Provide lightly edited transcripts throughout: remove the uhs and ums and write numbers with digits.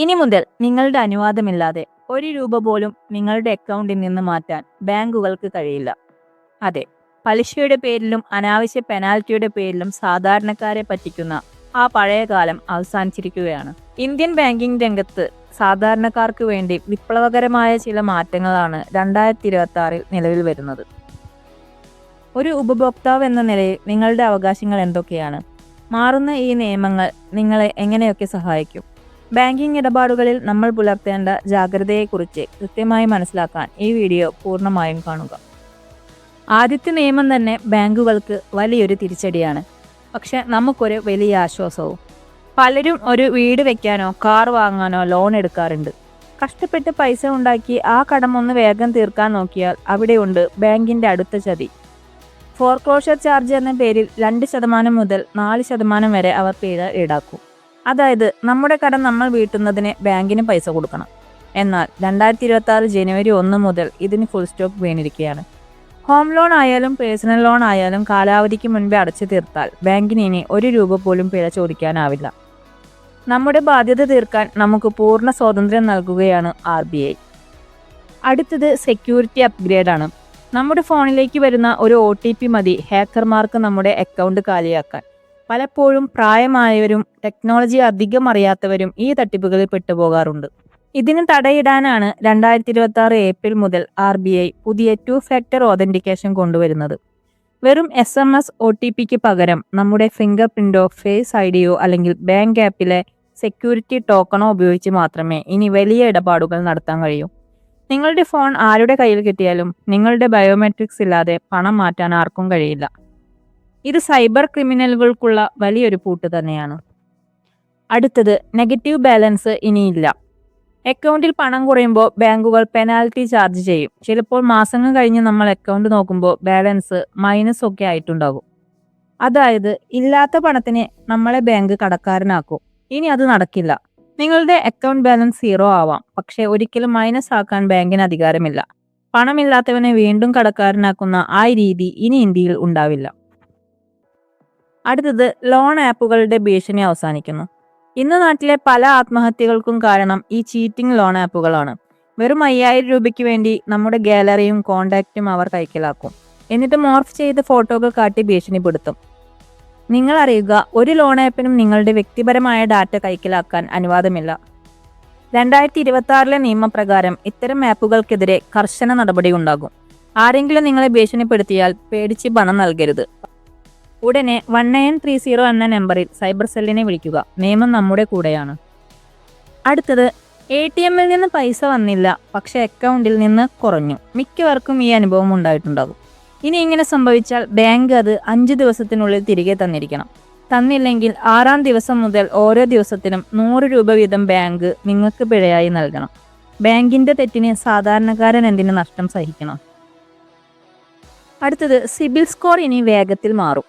ഇനി മുതൽ നിങ്ങളുടെ അനുവാദമില്ലാതെ ഒരു രൂപ പോലും നിങ്ങളുടെ അക്കൗണ്ടിൽ നിന്ന് മാറ്റാൻ ബാങ്കുകൾക്ക് കഴിയില്ല. അതെ, പലിശയുടെ പേരിലും അനാവശ്യ പെനാൽറ്റിയുടെ പേരിലും സാധാരണക്കാരെ പറ്റിക്കുന്ന ആ പഴയ കാലം അവസാനിച്ചിരിക്കുകയാണ്. ഇന്ത്യൻ ബാങ്കിംഗ് രംഗത്ത് സാധാരണക്കാർക്ക് വേണ്ടി വിപ്ലവകരമായ ചില മാറ്റങ്ങളാണ് 2026 നിലവിൽ വരുന്നത്. ഒരു ഉപഭോക്താവ് എന്ന നിലയിൽ നിങ്ങളുടെ അവകാശങ്ങൾ എന്തൊക്കെയാണ്? മാറുന്ന ഈ നിയമങ്ങൾ നിങ്ങളെ എങ്ങനെയൊക്കെ സഹായിക്കും? ബാങ്കിംഗ് ഇടപാടുകളിൽ നമ്മൾ പുലർത്തേണ്ട ജാഗ്രതയെക്കുറിച്ച് കൃത്യമായി മനസ്സിലാക്കാൻ ഈ വീഡിയോ പൂർണ്ണമായും കാണുക. ആദ്യത്തെ നിയമം തന്നെ ബാങ്കുകൾക്ക് വലിയൊരു തിരിച്ചടിയാണ്. പക്ഷെ നമുക്കൊരു വലിയ ആശ്വാസവും. പലരും ഒരു വീട് വെക്കാനോ കാർ വാങ്ങാനോ ലോൺ എടുക്കാറുണ്ട്. കഷ്ടപ്പെട്ട് പൈസ ഉണ്ടാക്കി ആ കടം ഒന്ന് വേഗം തീർക്കാൻ നോക്കിയാൽ അവിടെയുണ്ട് ബാങ്കിന്റെ അടുത്ത ചതി. ഫോർക്ലോഷർ ചാർജ് എന്ന പേരിൽ 2% മുതൽ 4% വരെ അവർ പിഴ ഈടാക്കും. അതായത് നമ്മുടെ കടം നമ്മൾ വീട്ടുന്നതിന് ബാങ്കിന് പൈസ കൊടുക്കണം. എന്നാൽ 2026 ജനുവരി 1 മുതൽ ഇതിന് ഫുൾ സ്റ്റോപ്പ് വീണിരിക്കുകയാണ്. ഹോം ലോൺ ആയാലും പേഴ്സണൽ ലോൺ ആയാലും കാലാവധിക്ക് മുൻപേ അടച്ചു തീർത്താൽ ബാങ്കിന് ഇനി 1 രൂപ പോലും പിഴ ചോദിക്കാനാവില്ല. നമ്മുടെ ബാധ്യത തീർക്കാൻ നമുക്ക് പൂർണ്ണ സ്വാതന്ത്ര്യം നൽകുകയാണ് RBI. അടുത്തത് സെക്യൂരിറ്റി അപ്ഗ്രേഡ് ആണ്. നമ്മുടെ ഫോണിലേക്ക് വരുന്ന ഒരു OTP മതി ഹാക്കർമാർക്ക് നമ്മുടെ അക്കൗണ്ട് കാലിയാക്കാൻ. പലപ്പോഴും പ്രായമായവരും ടെക്നോളജി അധികം അറിയാത്തവരും ഈ തട്ടിപ്പുകളിൽ പെട്ടുപോകാറുണ്ട്. ഇതിന് തടയിടാനാണ് 2026 ഏപ്രിൽ മുതൽ RBI പുതിയ 2 ഫാക്ടർ ഓതന്റിക്കേഷൻ കൊണ്ടുവരുന്നത്. വെറും SMS OTPക്ക് പകരം നമ്മുടെ ഫിംഗർ പ്രിന്റോ ഫേസ് IDയോ അല്ലെങ്കിൽ ബാങ്ക് ആപ്പിലെ സെക്യൂരിറ്റി ടോക്കണോ ഉപയോഗിച്ച് മാത്രമേ ഇനി വലിയ ഇടപാടുകൾ നടത്താൻ കഴിയൂ. നിങ്ങളുടെ ഫോൺ ആരുടെ കയ്യിൽ കിട്ടിയാലും നിങ്ങളുടെ ബയോമെട്രിക്സ് ഇല്ലാതെ പണം മാറ്റാൻ ആർക്കും കഴിയില്ല. ഇത് സൈബർ ക്രിമിനലുകൾക്കുള്ള വലിയൊരു പൂട്ട് തന്നെയാണ്. അടുത്തത് നെഗറ്റീവ് ബാലൻസ് ഇനിയില്ല. അക്കൗണ്ടിൽ പണം കുറയുമ്പോൾ ബാങ്കുകൾ പെനാൽറ്റി ചാർജ് ചെയ്യും. ചിലപ്പോൾ മാസങ്ങൾ കഴിഞ്ഞ് നമ്മൾ അക്കൗണ്ട് നോക്കുമ്പോൾ ബാലൻസ് മൈനസ് ഒക്കെ ആയിട്ടുണ്ടാകും. അതായത് ഇല്ലാത്ത പണത്തിന് നമ്മളെ ബാങ്ക് കടക്കാരനാക്കും. ഇനി അത് നടക്കില്ല. നിങ്ങളുടെ അക്കൗണ്ട് ബാലൻസ് 0 ആവാം, പക്ഷെ ഒരിക്കലും മൈനസ് ആക്കാൻ ബാങ്കിന് അധികാരമില്ല. പണമില്ലാത്തവനെ വീണ്ടും കടക്കാരനാക്കുന്ന ആ രീതി ഇനി ഇന്ത്യയിൽ ഉണ്ടാവില്ല. അടുത്തത് ലോൺ ആപ്പുകളുടെ ഭീഷണി അവസാനിക്കുന്നു. ഇന്ന് നാട്ടിലെ പല ആത്മഹത്യകൾക്കും കാരണം ഈ ചീറ്റിംഗ് ലോൺ ആപ്പുകളാണ്. വെറും 5000 രൂപയ്ക്ക് വേണ്ടി നമ്മുടെ ഗാലറിയും കോണ്ടാക്റ്റും അവർ കൈക്കലാക്കും. എന്നിട്ട് മോർഫ് ചെയ്ത ഫോട്ടോകൾ കാട്ടി ഭീഷണിപ്പെടുത്തും. നിങ്ങൾ അറിയുക, ഒരു ലോൺ ആപ്പിനും നിങ്ങളുടെ വ്യക്തിപരമായ ഡാറ്റ കൈക്കലാക്കാൻ അനുവാദമില്ല. 2026 നിയമപ്രകാരം ഇത്തരം ആപ്പുകൾക്കെതിരെ കർശന നടപടി ഉണ്ടാകും. ആരെങ്കിലും നിങ്ങളെ ഭീഷണിപ്പെടുത്തിയാൽ പേടിച്ച് പണം നൽകരുത്. ഉടനെ 1930 എന്ന നമ്പറിൽ സൈബർ സെല്ലിനെ വിളിക്കുക. നിയമം നമ്മുടെ കൂടെയാണ്. അടുത്തത് ATMൽ നിന്ന് പൈസ വന്നില്ല, പക്ഷെ അക്കൗണ്ടിൽ നിന്ന് കുറഞ്ഞു. മിക്കവർക്കും ഈ അനുഭവം ഉണ്ടായിട്ടുണ്ടാകും. ഇനി ഇങ്ങനെ സംഭവിച്ചാൽ ബാങ്ക് അത് 5 ദിവസത്തിനുള്ളിൽ തിരികെ തന്നിരിക്കണം. തന്നില്ലെങ്കിൽ 6ാം ദിവസം മുതൽ ഓരോ ദിവസത്തിനും 100 രൂപ വീതം ബാങ്ക് നിങ്ങൾക്ക് പിഴയായി നൽകണം. ബാങ്കിന്റെ തെറ്റിന് സാധാരണക്കാരൻ എന്തിന് നഷ്ടം സഹിക്കണം? അടുത്തത് സിബിൽ സ്കോർ ഇനി വേഗത്തിൽ മാറും.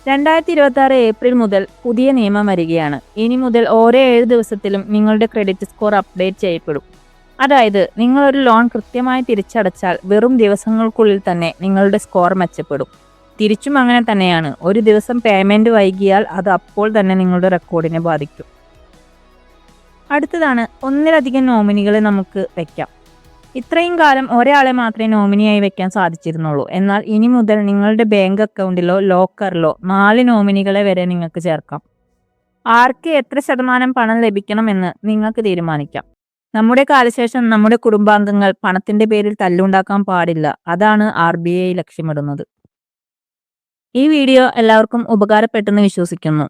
2026 ഏപ്രിൽ മുതൽ പുതിയ നിയമം വരികയാണ്. ഇനി മുതൽ ഓരോ 7 ദിവസത്തിലും നിങ്ങളുടെ ക്രെഡിറ്റ് സ്കോർ അപ്ഡേറ്റ് ചെയ്യപ്പെടും. അതായത് നിങ്ങളൊരു ലോൺ കൃത്യമായി തിരിച്ചടച്ചാൽ വെറും ദിവസങ്ങൾക്കുള്ളിൽ തന്നെ നിങ്ങളുടെ സ്കോർ മെച്ചപ്പെടും. തിരിച്ചും അങ്ങനെ തന്നെയാണ്. ഒരു ദിവസം പേയ്മെന്റ് വൈകിയാൽ അത് അപ്പോൾ തന്നെ നിങ്ങളുടെ റെക്കോർഡിനെ ബാധിക്കും. അടുത്തതാണ് ഒന്നിലധികം നോമിനികളെ നമുക്ക് വെക്കാം. ഇത്രയും കാലം ഒരാളെ മാത്രമേ നോമിനിയായി വെക്കാൻ സാധിച്ചിരുന്നുള്ളൂ. എന്നാൽ ഇനി മുതൽ നിങ്ങളുടെ ബാങ്ക് അക്കൗണ്ടിലോ ലോക്കറിലോ 4 നോമിനികളെ വരെ നിങ്ങൾക്ക് ചേർക്കാം. ആർക്ക് എത്ര ശതമാനം പണം ലഭിക്കണമെന്ന് നിങ്ങൾക്ക് തീരുമാനിക്കാം. നമ്മുടെ കാലശേഷം നമ്മുടെ കുടുംബാംഗങ്ങൾ പണത്തിന്റെ പേരിൽ തല്ലുണ്ടാക്കാൻ പാടില്ല. അതാണ് RBI ലക്ഷ്യമിടുന്നത്. ഈ വീഡിയോ എല്ലാവർക്കും ഉപകാരപ്പെട്ടെന്ന് വിശ്വസിക്കുന്നു.